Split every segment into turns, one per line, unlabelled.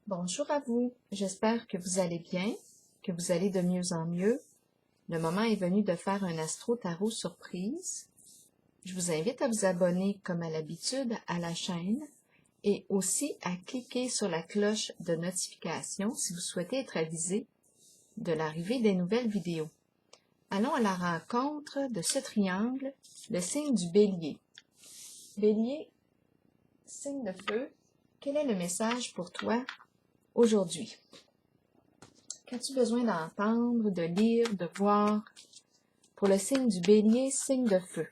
Bonjour à vous, j'espère que vous allez bien, que vous allez de mieux en mieux. Le moment est venu de faire un astro-tarot surprise. Je vous invite à vous abonner comme à l'habitude à la chaîne et aussi à cliquer sur la cloche de notification si vous souhaitez être avisé de l'arrivée des nouvelles vidéos. Allons à la rencontre de ce triangle, le signe du Bélier. Bélier, signe de feu, quel est le message pour toi aujourd'hui? Qu'as-tu besoin d'entendre, de lire, de voir pour le signe du Bélier, signe de feu?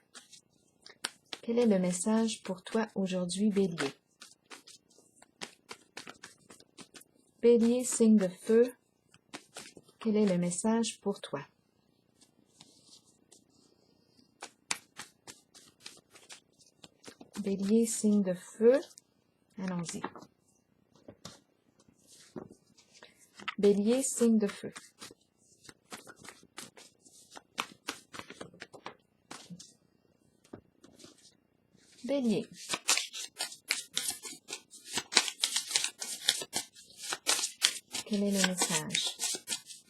Quel est le message pour toi aujourd'hui, Bélier? Bélier, signe de feu, quel est le message pour toi? Bélier, signe de feu, allons-y. Bélier, signe de feu. Bélier. Quel est le message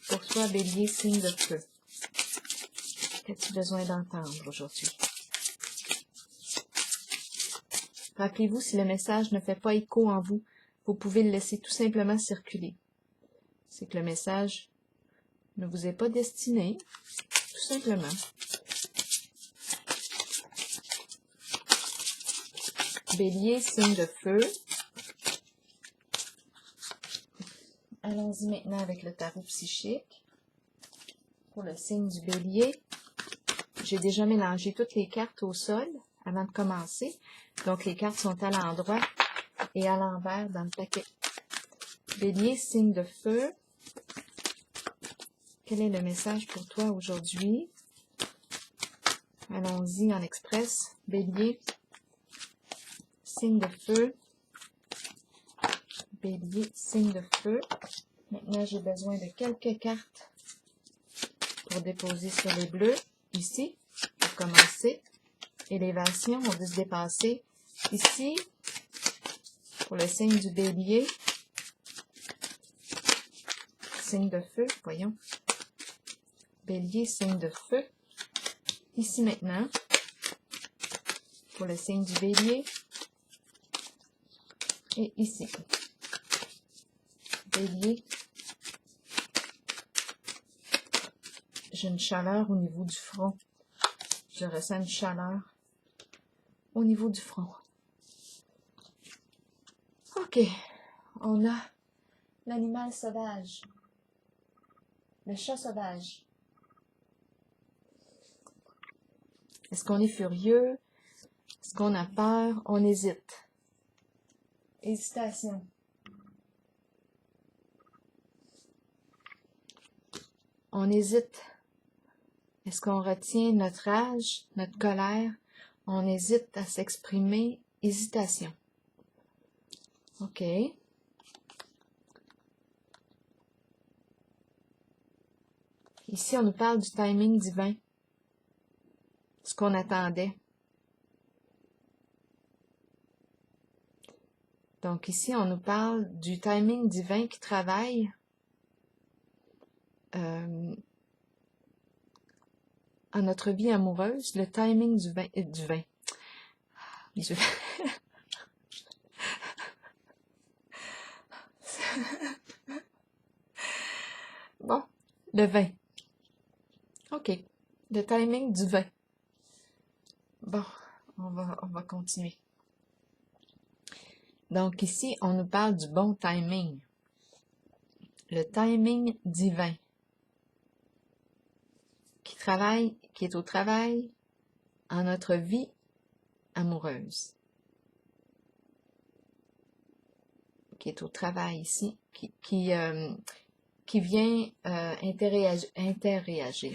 pour toi, Bélier, signe de feu? Qu'as-tu besoin d'entendre aujourd'hui? Rappelez-vous, si le message ne fait pas écho en vous, vous pouvez le laisser tout simplement circuler. C'est que le message ne vous est pas destiné, tout simplement. Bélier, signe de feu. Allons-y maintenant avec le tarot psychique. Pour le signe du Bélier, j'ai déjà mélangé toutes les cartes au sol avant de commencer. Donc, les cartes sont à l'endroit et à l'envers dans le paquet. Bélier, signe de feu. Quel est le message pour toi aujourd'hui? Allons-y en express. Bélier, signe de feu. Bélier, signe de feu. Maintenant, j'ai besoin de quelques cartes pour déposer sur les bleus. Ici, pour commencer. Élévation, on veut se dépasser. Ici, pour le signe du Bélier. Signe de feu, voyons. Bélier, signe de feu. Ici maintenant, pour le signe du Bélier. Et ici. Bélier. J'ai une chaleur au niveau du front. Je ressens une chaleur au niveau du front. Ok, on a l'animal sauvage, le chat sauvage. Est-ce qu'on est furieux? Est-ce qu'on a peur? On hésite. Hésitation. On hésite. Est-ce qu'on retient notre rage, notre colère? On hésite à s'exprimer. Hésitation. OK. Ici, on nous parle du timing divin. Ce qu'on attendait. Donc ici, on nous parle du timing divin qui travaille à notre vie amoureuse, le timing du vin. Bon, le vin. OK, le timing du vin. Bon, on va continuer. Donc ici, on nous parle du bon timing. Le timing divin. Qui est au travail en notre vie amoureuse. Qui est au travail ici, qui vient interagir.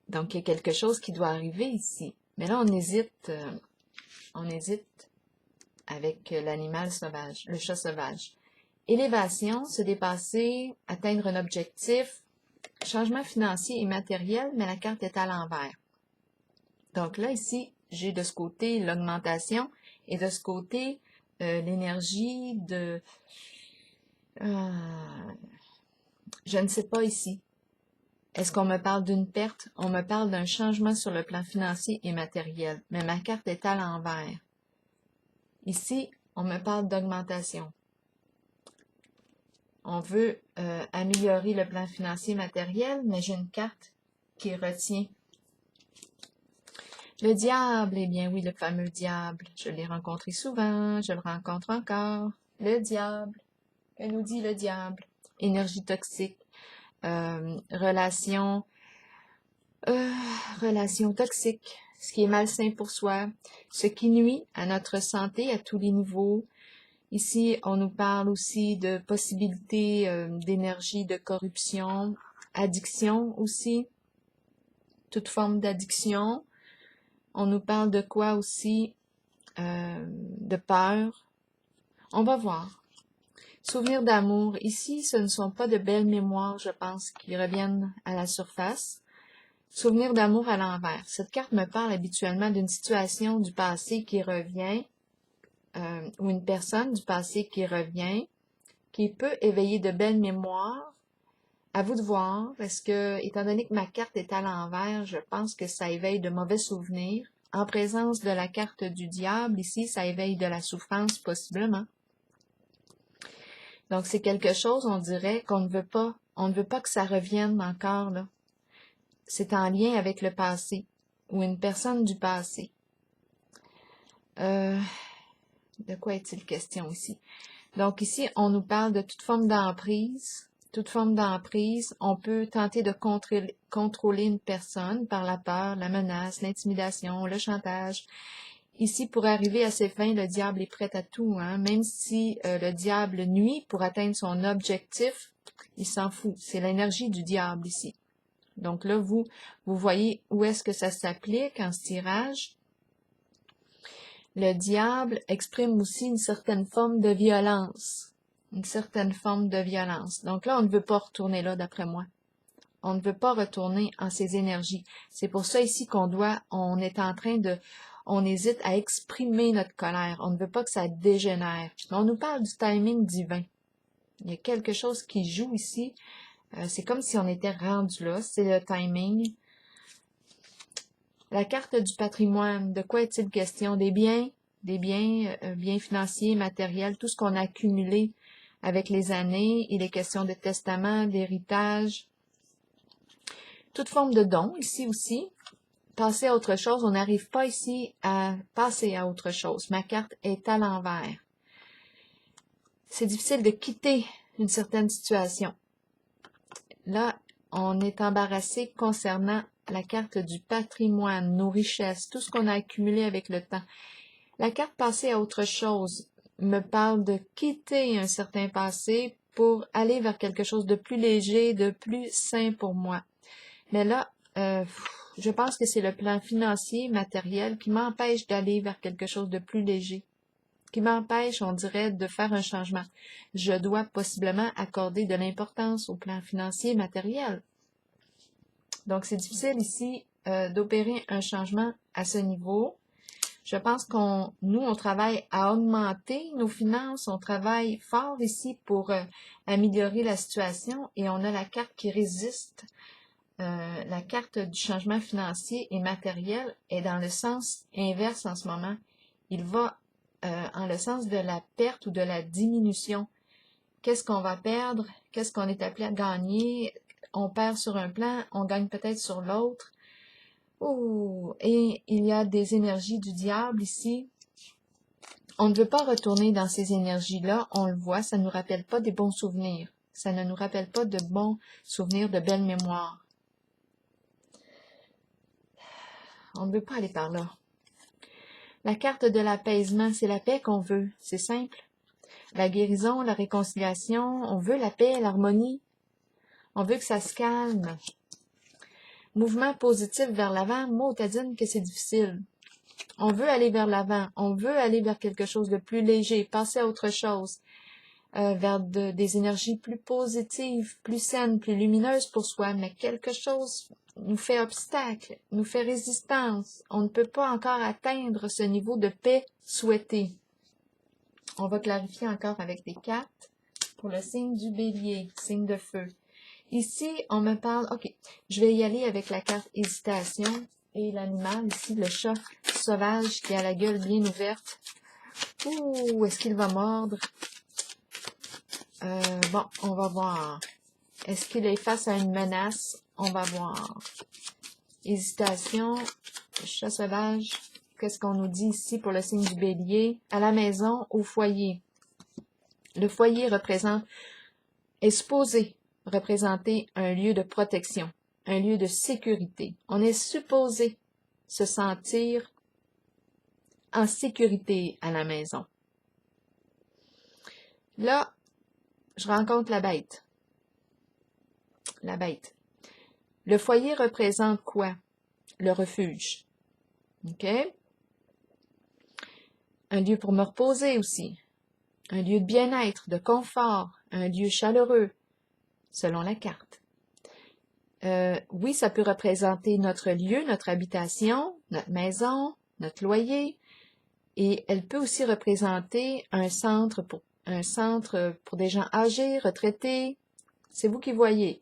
Donc, il y a quelque chose qui doit arriver ici. Mais là, on hésite avec l'animal sauvage, le chat sauvage. Élévation, se dépasser, atteindre un objectif, changement financier et matériel, mais la carte est à l'envers. Donc là, ici, j'ai de ce côté l'augmentation et de ce côté l'énergie de... je ne sais pas ici. Est-ce qu'on me parle d'une perte? On me parle d'un changement sur le plan financier et matériel, mais ma carte est à l'envers. Ici, on me parle d'augmentation. On veut améliorer le plan financier et matériel, mais j'ai une carte qui retient. Le diable, eh bien oui, le fameux diable. Je l'ai rencontré souvent, je le rencontre encore. Le diable. Que nous dit le diable? Énergie toxique, relation toxique, ce qui est malsain pour soi, ce qui nuit à notre santé à tous les niveaux. Ici, on nous parle aussi de possibilités d'énergie, de corruption, addiction aussi, toute forme d'addiction. On nous parle de quoi aussi? De peur. On va voir. Souvenirs d'amour. Ici, ce ne sont pas de belles mémoires, je pense, qui reviennent à la surface. Souvenirs d'amour à l'envers. Cette carte me parle habituellement d'une situation du passé qui revient, ou une personne du passé qui revient, qui peut éveiller de belles mémoires. À vous de voir, parce que, étant donné que ma carte est à l'envers, je pense que ça éveille de mauvais souvenirs. En présence de la carte du diable, ici, ça éveille de la souffrance, possiblement. Donc, c'est quelque chose, on dirait, qu'on ne veut pas. On ne veut pas que ça revienne encore, là. C'est en lien avec le passé, ou une personne du passé. De quoi est-il question ici? Donc, ici, on nous parle de toute forme d'emprise. Toute forme d'emprise, on peut tenter de contrôler une personne par la peur, la menace, l'intimidation, le chantage. Ici, pour arriver à ses fins, le diable est prêt à tout, hein? Même si le diable nuit pour atteindre son objectif, il s'en fout. C'est l'énergie du diable ici. Donc là, vous voyez où est-ce que ça s'applique en ce tirage. Le diable exprime aussi une certaine forme de violence. Une certaine forme de violence. Donc là, on ne veut pas retourner là, d'après moi. On ne veut pas retourner en ces énergies. C'est pour ça ici on est en train de, on hésite à exprimer notre colère. On ne veut pas que ça dégénère. Mais on nous parle du timing divin. Il y a quelque chose qui joue ici. C'est comme si on était rendu là. C'est le timing. La carte du patrimoine. De quoi est-il question? Des biens financiers, matériels, tout ce qu'on a accumulé avec les années. Il est question de testament, d'héritage. Toute forme de don ici aussi. Passer à autre chose, on n'arrive pas ici à passer à autre chose. Ma carte est à l'envers. C'est difficile de quitter une certaine situation. Là, on est embarrassé concernant la carte du patrimoine, nos richesses, tout ce qu'on a accumulé avec le temps. La carte passer à autre chose me parle de quitter un certain passé pour aller vers quelque chose de plus léger, de plus sain pour moi. Mais là, je pense que c'est le plan financier, matériel, qui m'empêche d'aller vers quelque chose de plus léger, qui m'empêche, on dirait, de faire un changement. Je dois possiblement accorder de l'importance au plan financier, matériel. Donc, c'est difficile ici d'opérer un changement à ce niveau. Je pense nous, on travaille à augmenter nos finances, on travaille fort ici pour améliorer la situation et on a la carte qui résiste. La carte du changement financier et matériel est dans le sens inverse en ce moment. Il va en le sens de la perte ou de la diminution. Qu'est-ce qu'on va perdre? Qu'est-ce qu'on est appelé à gagner? On perd sur un plan, on gagne peut-être sur l'autre. Oh, et il y a des énergies du diable ici. On ne veut pas retourner dans ces énergies-là, on le voit, ça ne nous rappelle pas des bons souvenirs. Ça ne nous rappelle pas de bons souvenirs, de belles mémoires. On ne veut pas aller par là. La carte de l'apaisement, c'est la paix qu'on veut, c'est simple. La guérison, la réconciliation, on veut la paix, l'harmonie. On veut que ça se calme. Mouvement positif vers l'avant, moi, Tadine, que c'est difficile. On veut aller vers l'avant, on veut aller vers quelque chose de plus léger, passer à autre chose, vers des énergies plus positives, plus saines, plus lumineuses pour soi, mais quelque chose nous fait obstacle, nous fait résistance. On ne peut pas encore atteindre ce niveau de paix souhaité. On va clarifier encore avec des cartes pour le signe du bélier, signe de feu. Ici, on me parle, ok, je vais y aller avec la carte hésitation et l'animal, ici, le chat sauvage qui a la gueule bien ouverte. Ouh, est-ce qu'il va mordre? Bon, on va voir. Est-ce qu'il est face à une menace? On va voir. Hésitation, chat sauvage. Qu'est-ce qu'on nous dit ici pour le signe du bélier? À la maison, au foyer. Le foyer est supposé représenter un lieu de protection, un lieu de sécurité. On est supposé se sentir en sécurité à la maison. Là, je rencontre la bête. La bête. Le foyer représente quoi? Le refuge. OK? Un lieu pour me reposer aussi. Un lieu de bien-être, de confort, un lieu chaleureux, selon la carte. Oui, ça peut représenter notre lieu, notre habitation, notre maison, notre loyer, et elle peut aussi représenter un centre pour des gens âgés, retraités. C'est vous qui voyez.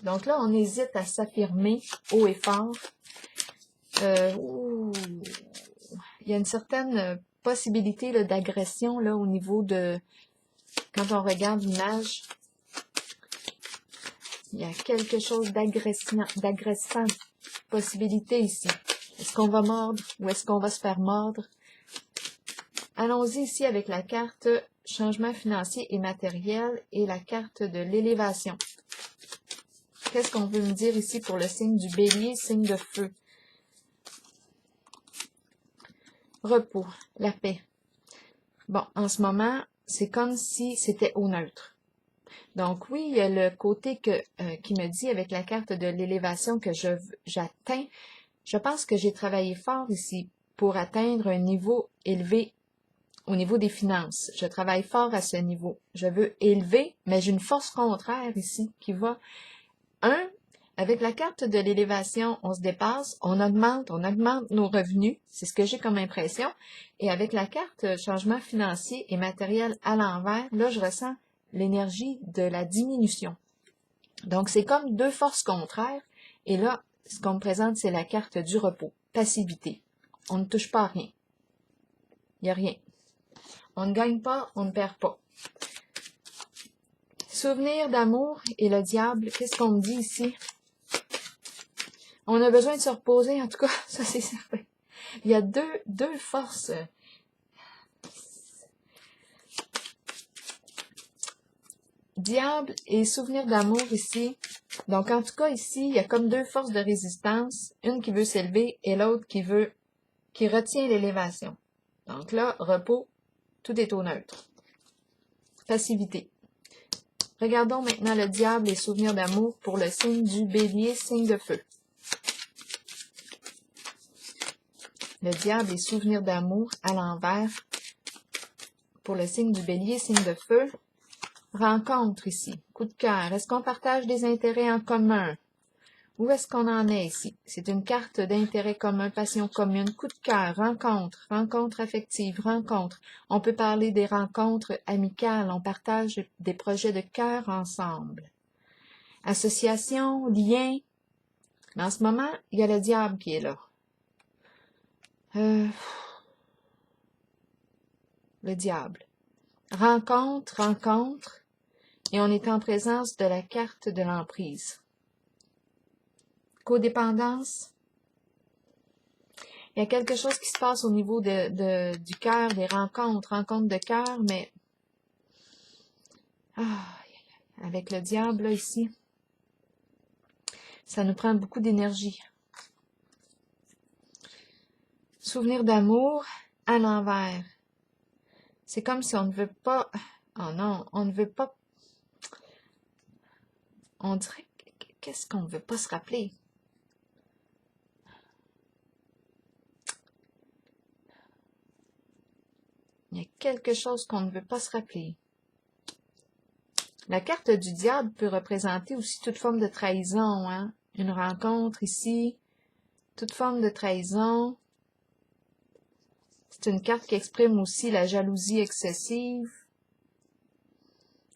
Donc là, on hésite à s'affirmer haut et fort. Il y a une certaine possibilité d'agression là au niveau de... Quand on regarde l'image, il y a quelque chose d'agressant, possibilité ici. Est-ce qu'on va mordre ou est-ce qu'on va se faire mordre? Allons-y ici avec la carte changement financier et matériel et la carte de l'élévation. Qu'est-ce qu'on veut me dire ici pour le signe du bélier, signe de feu? Repos, la paix. Bon, en ce moment, c'est comme si c'était au neutre. Donc oui, il y a le côté qui me dit avec la carte de l'élévation que j'atteins. Je pense que j'ai travaillé fort ici pour atteindre un niveau élevé au niveau des finances. Je travaille fort à ce niveau. Je veux élever, mais j'ai une force contraire ici qui va... Avec la carte de l'élévation, on se dépasse, on augmente nos revenus. C'est ce que j'ai comme impression. Et avec la carte changement financier et matériel à l'envers, là, je ressens l'énergie de la diminution. Donc, c'est comme deux forces contraires. Et là, ce qu'on me présente, c'est la carte du repos, passivité. On ne touche pas à rien. Il n'y a rien. On ne gagne pas, on ne perd pas. Souvenir d'amour et le diable, qu'est-ce qu'on me dit ici? On a besoin de se reposer, en tout cas, ça c'est certain. Il y a deux forces. Diable et souvenir d'amour ici. Donc, en tout cas, ici, il y a comme deux forces de résistance. Une qui veut s'élever et l'autre qui retient l'élévation. Donc là, repos, tout est au neutre. Passivité. Regardons maintenant le diable et souvenir d'amour pour le signe du bélier, signe de feu. Le diable et souvenir d'amour à l'envers pour le signe du bélier, signe de feu. Rencontre ici, coup de cœur. Est-ce qu'on partage des intérêts en commun? Où est-ce qu'on en est ici? C'est une carte d'intérêt commun, passion commune, coup de cœur, rencontre affective, rencontre. On peut parler des rencontres amicales, on partage des projets de cœur ensemble. Association, lien. Mais en ce moment, il y a le diable qui est là. Le diable. Rencontre. Et on est en présence de la carte de l'emprise. Codépendance. Il y a quelque chose qui se passe au niveau du cœur, des rencontres de cœur, mais avec le diable là, ici, ça nous prend beaucoup d'énergie. Souvenir d'amour à l'envers. C'est comme si on ne veut pas... Oh non, on ne veut pas... On dirait... Qu'est-ce qu'on ne veut pas se rappeler? Il y a quelque chose qu'on ne veut pas se rappeler. La carte du diable peut représenter aussi toute forme de trahison, hein? Une rencontre ici, toute forme de trahison. C'est une carte qui exprime aussi la jalousie excessive.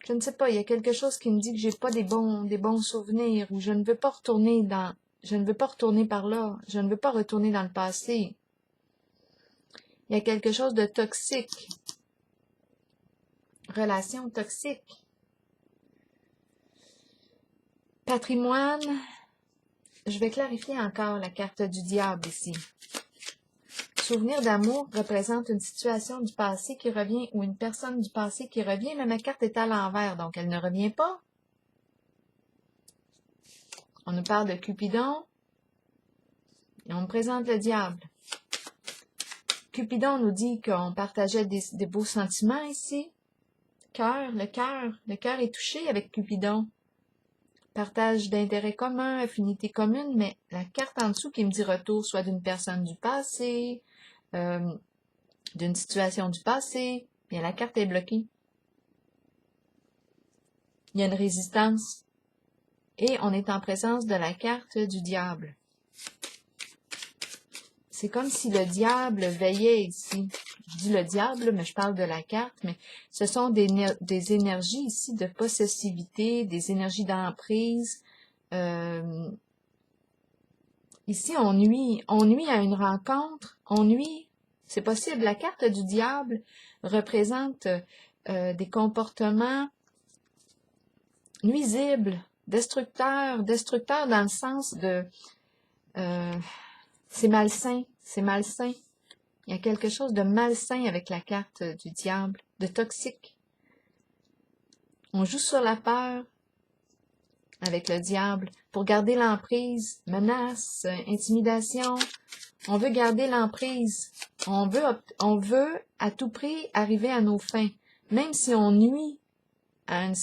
Je ne sais pas, il y a quelque chose qui me dit que j'ai pas des bons souvenirs, ou je ne veux pas retourner par là, je ne veux pas retourner dans le passé. Il y a quelque chose de toxique. Relation toxique. Patrimoine. Je vais clarifier encore la carte du diable ici. Souvenir d'amour représente une situation du passé qui revient ou une personne du passé qui revient, mais ma carte est à l'envers, donc elle ne revient pas. On nous parle de Cupidon et on me présente le diable. Cupidon nous dit qu'on partageait des beaux sentiments ici. Le cœur est touché avec Cupidon. Partage d'intérêts communs, affinités communes, mais la carte en dessous qui me dit retour soit d'une personne du passé, d'une situation du passé, bien la carte est bloquée. Il y a une résistance et on est en présence de la carte du diable. C'est comme si le diable veillait ici. Je dis le diable, mais je parle de la carte, mais ce sont des énergies ici de possessivité, des énergies d'emprise. Ici, on nuit à une rencontre, c'est possible. La carte du diable représente des comportements nuisibles, destructeurs dans le sens de c'est malsain. Il y a quelque chose de malsain avec la carte du diable, de toxique. On joue sur la peur avec le diable pour garder l'emprise, menace, intimidation. On veut garder l'emprise. On veut à tout prix arriver à nos fins, même si on nuit à un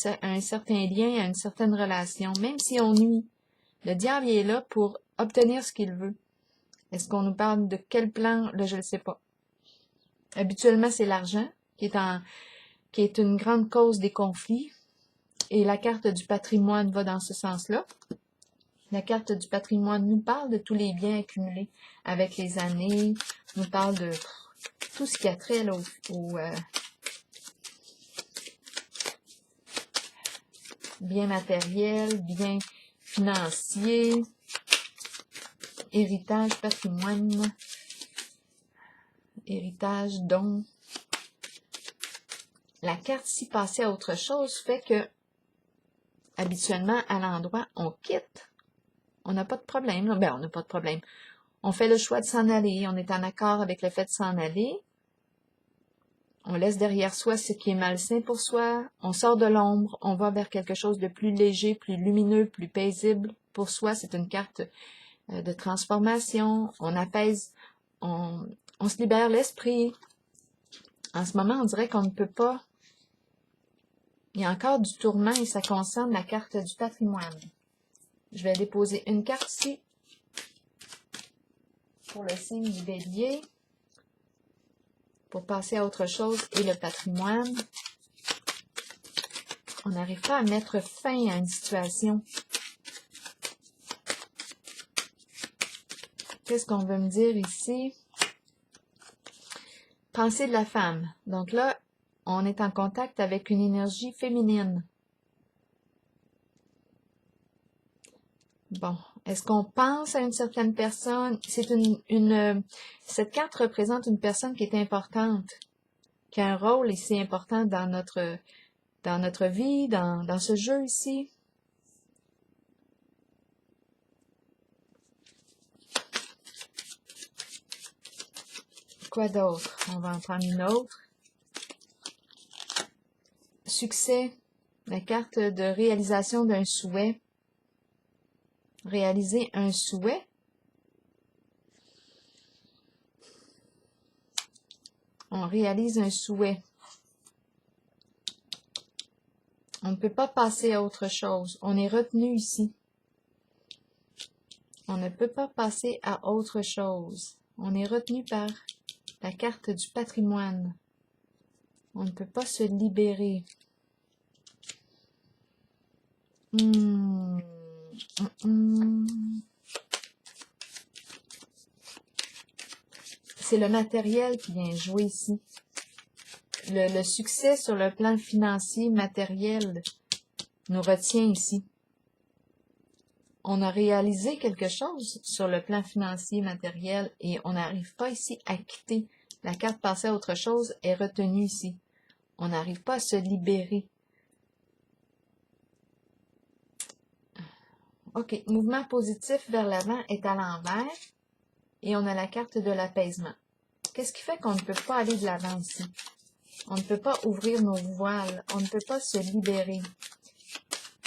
certain lien, à une certaine relation, même si on nuit. Le diable est là pour obtenir ce qu'il veut. Est-ce qu'on nous parle de quel plan? Là, je ne le sais pas. Habituellement, c'est l'argent qui est une grande cause des conflits. Et la carte du patrimoine va dans ce sens-là. La carte du patrimoine nous parle de tous les biens accumulés avec les années, nous parle de tout ce qui a trait là, aux biens matériels, biens financiers, héritage, patrimoine, héritage, dons. La carte, si passée à autre chose, fait que habituellement, à l'endroit, on quitte. On n'a pas de problème. Ben, on n'a pas de problème. On fait le choix de s'en aller. On est en accord avec le fait de s'en aller. On laisse derrière soi ce qui est malsain pour soi. On sort de l'ombre. On va vers quelque chose de plus léger, plus lumineux, plus paisible. Pour soi, c'est une carte de transformation. On apaise. On se libère l'esprit. En ce moment, on dirait qu'on ne peut pas. Il y a encore du tourment et ça concerne la carte du patrimoine. Je vais déposer une carte ici pour le signe du bélier, pour passer à autre chose et le patrimoine. On n'arrive pas à mettre fin à une situation. Qu'est-ce qu'on veut me dire ici? Pensée de la femme. Donc là, on est en contact avec une énergie féminine. Bon, est-ce qu'on pense à une certaine personne? Cette carte représente une personne qui est importante, qui a un rôle ici important dans notre vie, dans ce jeu ici. Quoi d'autre? On va en prendre une autre. Succès, la carte de réalisation d'un souhait. Réaliser un souhait. On réalise un souhait. On ne peut pas passer à autre chose. On est retenu ici. On ne peut pas passer à autre chose. On est retenu par la carte du patrimoine. On ne peut pas se libérer. c'est le matériel qui vient jouer ici. Le succès sur le plan financier, matériel, nous retient ici. On a réalisé quelque chose sur le plan financier, matériel, et on n'arrive pas ici à quitter. La carte passer à autre chose est retenue ici. On n'arrive pas à se libérer. OK, mouvement positif vers l'avant est à l'envers et on a la carte de l'apaisement. Qu'est-ce qui fait qu'on ne peut pas aller de l'avant ici? On ne peut pas ouvrir nos voiles, on ne peut pas se libérer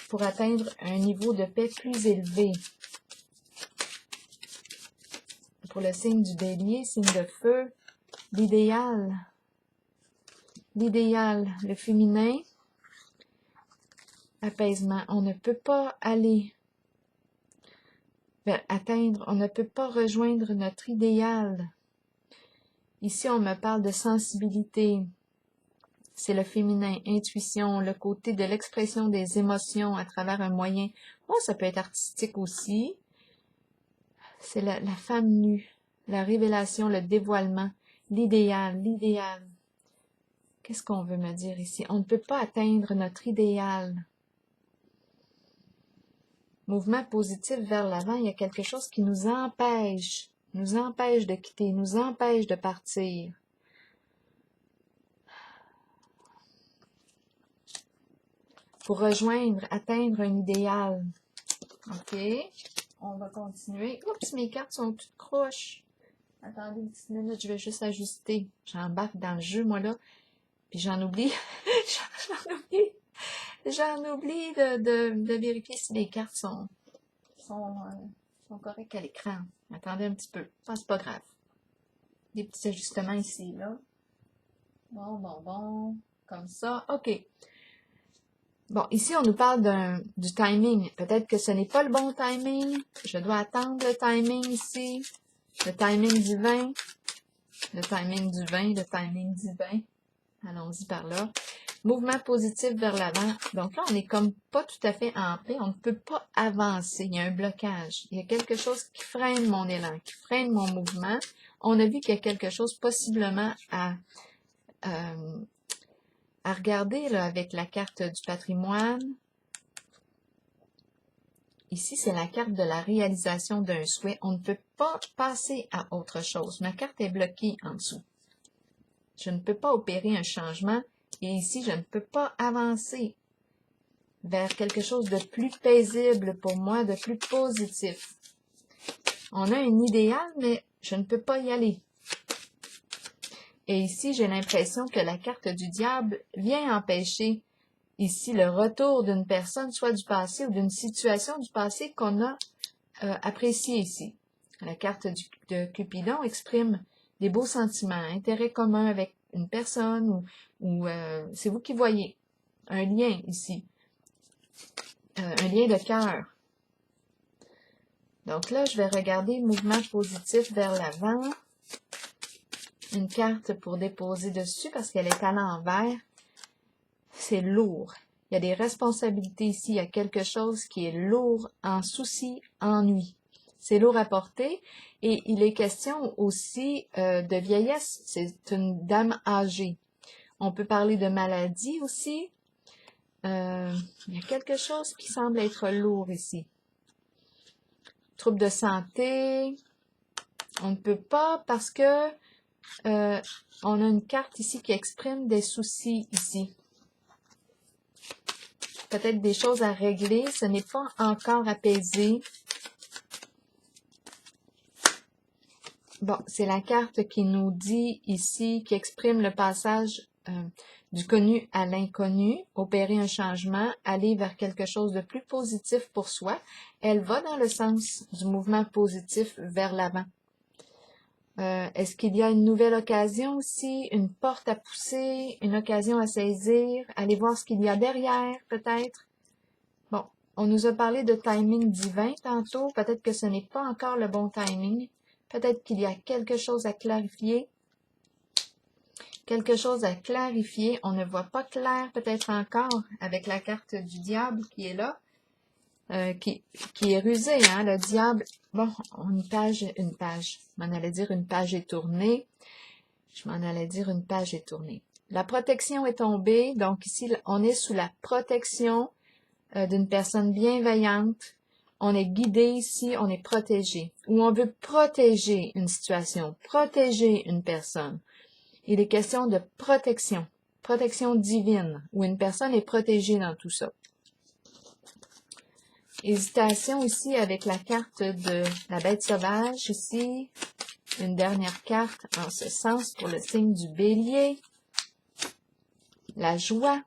pour atteindre un niveau de paix plus élevé. Pour le signe du bélier, signe de feu, l'idéal, le féminin, apaisement. On ne peut pas aller atteindre, on ne peut pas rejoindre notre idéal. Ici, on me parle de sensibilité. C'est le féminin, intuition, le côté de l'expression des émotions à travers un moyen. Oh, ça peut être artistique aussi. C'est la femme nue, la révélation, le dévoilement, l'idéal. Qu'est-ce qu'on veut me dire ici? On ne peut pas atteindre notre idéal. Mouvement positif vers l'avant, il y a quelque chose qui nous empêche de quitter, nous empêche de partir. Pour rejoindre, atteindre un idéal. OK, on va continuer. Oups, mes cartes sont toutes croches. Attendez une petite minute, je vais juste ajuster. J'embarque dans le jeu, moi, là. Puis j'en oublie. J'en oublie de vérifier si les cartes sont correctes à l'écran. Attendez un petit peu. Ah, c'est pas grave. Des petits ajustements ici, là. Bon. Comme ça. OK. Bon, ici, on nous parle du timing. Peut-être que ce n'est pas le bon timing. Je dois attendre le timing ici. Le timing divin. Le timing divin. Allons-y par là. Mouvement positif vers l'avant. Donc là, on est comme pas tout à fait en paix. On ne peut pas avancer. Il y a un blocage. Il y a quelque chose qui freine mon élan, qui freine mon mouvement. On a vu qu'il y a quelque chose possiblement à regarder là, avec la carte du patrimoine. Ici, c'est la carte de la réalisation d'un souhait. On ne peut pas passer à autre chose. Ma carte est bloquée en dessous. Je ne peux pas opérer un changement. Et ici, je ne peux pas avancer vers quelque chose de plus paisible pour moi, de plus positif. On a un idéal, mais je ne peux pas y aller. Et ici, j'ai l'impression que la carte du diable vient empêcher ici le retour d'une personne, soit du passé ou d'une situation du passé qu'on a appréciée ici. La carte de Cupidon exprime des beaux sentiments, intérêts communs avec une personne ou c'est vous qui voyez un lien ici, un lien de cœur. Donc là, je vais regarder mouvement positif vers l'avant. Une carte pour déposer dessus parce qu'elle est à l'envers. C'est lourd. Il y a des responsabilités ici. Il y a quelque chose qui est lourd en souci, ennui. C'est lourd à porter. Et il est question aussi de vieillesse. C'est une dame âgée. On peut parler de maladie aussi. Il y a quelque chose qui semble être lourd ici. Trouble de santé. On ne peut pas parce que on a une carte ici qui exprime des soucis ici. Peut-être des choses à régler. Ce n'est pas encore apaisé. Bon, c'est la carte qui nous dit ici, qui exprime le passage du connu à l'inconnu, opérer un changement, aller vers quelque chose de plus positif pour soi. Elle va dans le sens du mouvement positif vers l'avant. Est-ce qu'il y a une nouvelle occasion aussi, une porte à pousser, une occasion à saisir, aller voir ce qu'il y a derrière peut-être? Bon, on nous a parlé de timing divin tantôt, peut-être que ce n'est pas encore le bon timing, peut-être qu'il y a quelque chose à clarifier. Quelque chose à clarifier, on ne voit pas clair peut-être encore avec la carte du diable qui est là. qui est rusé, hein, le diable. Bon, une page, je m'en allais dire une page est tournée. La protection est tombée, donc ici, on est sous la protection d'une personne bienveillante. On est guidé ici, on est protégé. Ou on veut protéger une situation, protéger une personne. Il est question de protection, protection divine, où une personne est protégée dans tout ça. Hésitation ici avec la carte de la bête sauvage ici. Une dernière carte en ce sens pour le signe du bélier. La joie.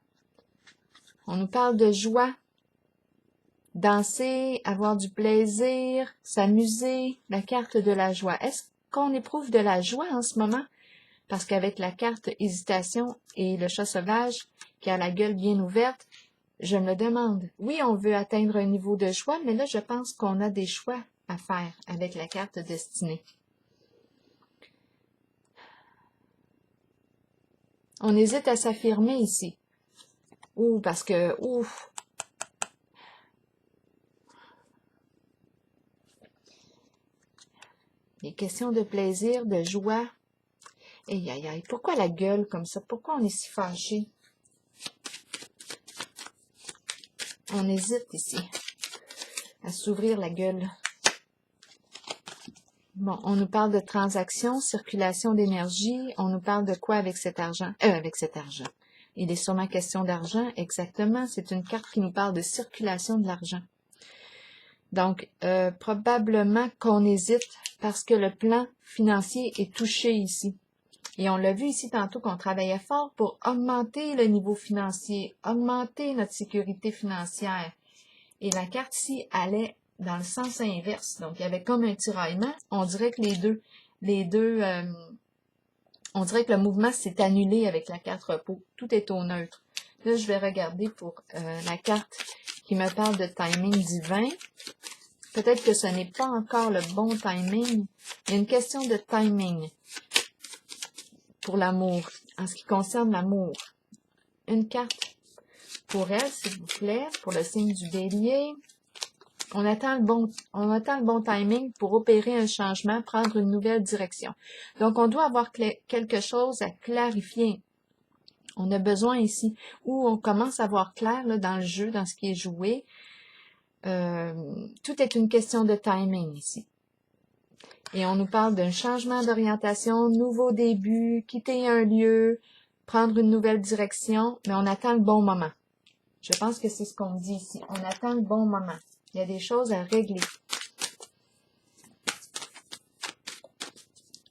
On nous parle de joie. Danser, avoir du plaisir, s'amuser. La carte de la joie. Est-ce qu'on éprouve de la joie en ce moment? Parce qu'avec la carte hésitation et le chat sauvage qui a la gueule bien ouverte, je me demande. Oui, on veut atteindre un niveau de joie, mais là, je pense qu'on a des choix à faire avec la carte destinée. On hésite à s'affirmer ici. Ouh, parce que, ouf. Les questions de plaisir, de joie. Aïe, aïe, aïe. Pourquoi la gueule comme ça? Pourquoi on est si fâché? On hésite ici à s'ouvrir la gueule. Bon, on nous parle de transactions, circulation d'énergie. On nous parle de quoi avec cet argent? Avec cet argent. Il est sûrement question d'argent, exactement. C'est une carte qui nous parle de circulation de l'argent. Donc, probablement qu'on hésite parce que le plan financier est touché ici. Et on l'a vu ici tantôt qu'on travaillait fort pour augmenter le niveau financier, augmenter notre sécurité financière. Et la carte ici allait dans le sens inverse. Donc, il y avait comme un tiraillement. On dirait que on dirait que le mouvement s'est annulé avec la carte repos. Tout est au neutre. Là, je vais regarder pour la carte qui me parle de timing divin. Peut-être que ce n'est pas encore le bon timing. Il y a une question de timing pour l'amour, en ce qui concerne l'amour. Une carte pour elle, s'il vous plaît, pour le signe du bélier. On attend le bon timing pour opérer un changement, prendre une nouvelle direction. Donc, on doit avoir quelque chose à clarifier. On a besoin ici, où on commence à voir clair là, dans le jeu, dans ce qui est joué. Tout est une question de timing ici. Et on nous parle d'un changement d'orientation, nouveau début, quitter un lieu, prendre une nouvelle direction, mais on attend le bon moment. Je pense que c'est ce qu'on dit ici. On attend le bon moment. Il y a des choses à régler.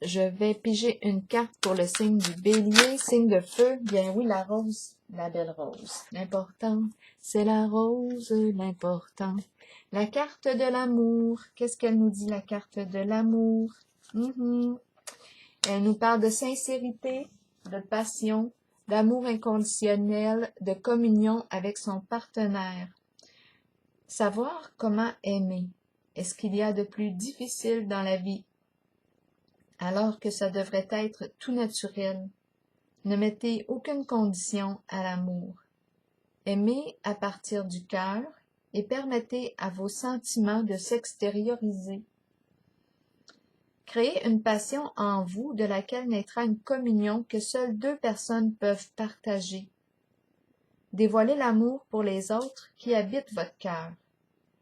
Je vais piger une carte pour le signe du bélier, signe de feu. Bien oui, la rose, la belle rose. L'important, c'est la rose, l'important. La carte de l'amour. Qu'est-ce qu'elle nous dit, la carte de l'amour? Elle nous parle de sincérité, de passion, d'amour inconditionnel, de communion avec son partenaire. Savoir comment aimer. Est-ce qu'il y a de plus difficile dans la vie? Alors que ça devrait être tout naturel. Ne mettez aucune condition à l'amour. Aimez à partir du cœur et permettez à vos sentiments de s'extérioriser. Créez une passion en vous de laquelle naîtra une communion que seules deux personnes peuvent partager. Dévoilez l'amour pour les autres qui habitent votre cœur.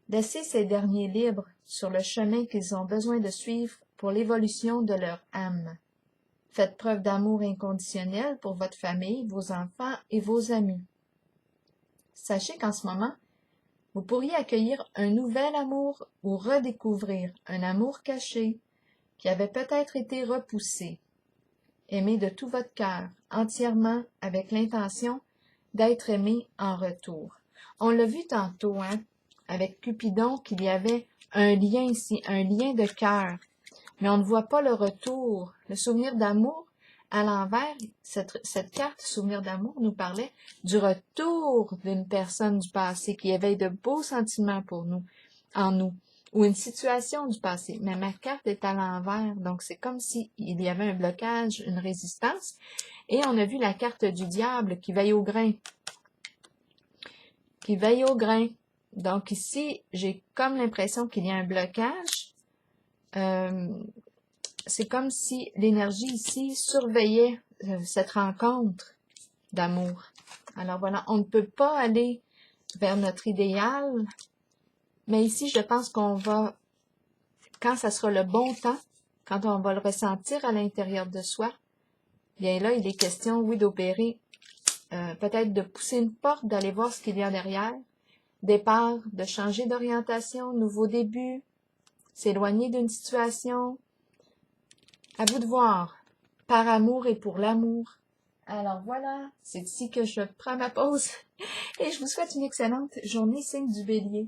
Laissez ces derniers libres sur le chemin qu'ils ont besoin de suivre pour l'évolution de leur âme. Faites preuve d'amour inconditionnel pour votre famille, vos enfants et vos amis. Sachez qu'en ce moment, vous pourriez accueillir un nouvel amour ou redécouvrir un amour caché qui avait peut-être été repoussé. Aimez de tout votre cœur, entièrement avec l'intention d'être aimé en retour. On l'a vu tantôt, hein, avec Cupidon, qu'il y avait un lien ici, un lien de cœur. Mais on ne voit pas le retour. Le souvenir d'amour, à l'envers, cette carte souvenir d'amour nous parlait du retour d'une personne du passé qui éveille de beaux sentiments pour nous, en nous, ou une situation du passé. Mais ma carte est à l'envers, donc c'est comme s'il y avait un blocage, une résistance. Et on a vu la carte du diable qui veille au grain. Qui veille au grain. Donc ici, j'ai comme l'impression qu'il y a un blocage. C'est comme si l'énergie ici surveillait cette rencontre d'amour. Alors voilà, on ne peut pas aller vers notre idéal, mais ici, je pense qu'on va, quand ça sera le bon temps, quand on va le ressentir à l'intérieur de soi, bien là, il est question, oui, d'opérer, peut-être de pousser une porte, d'aller voir ce qu'il y a derrière, départ, de changer d'orientation, nouveau début, s'éloigner d'une situation. À vous de voir, par amour et pour l'amour. Alors voilà, c'est ici que je prends ma pause et je vous souhaite une excellente journée, signe du Bélier.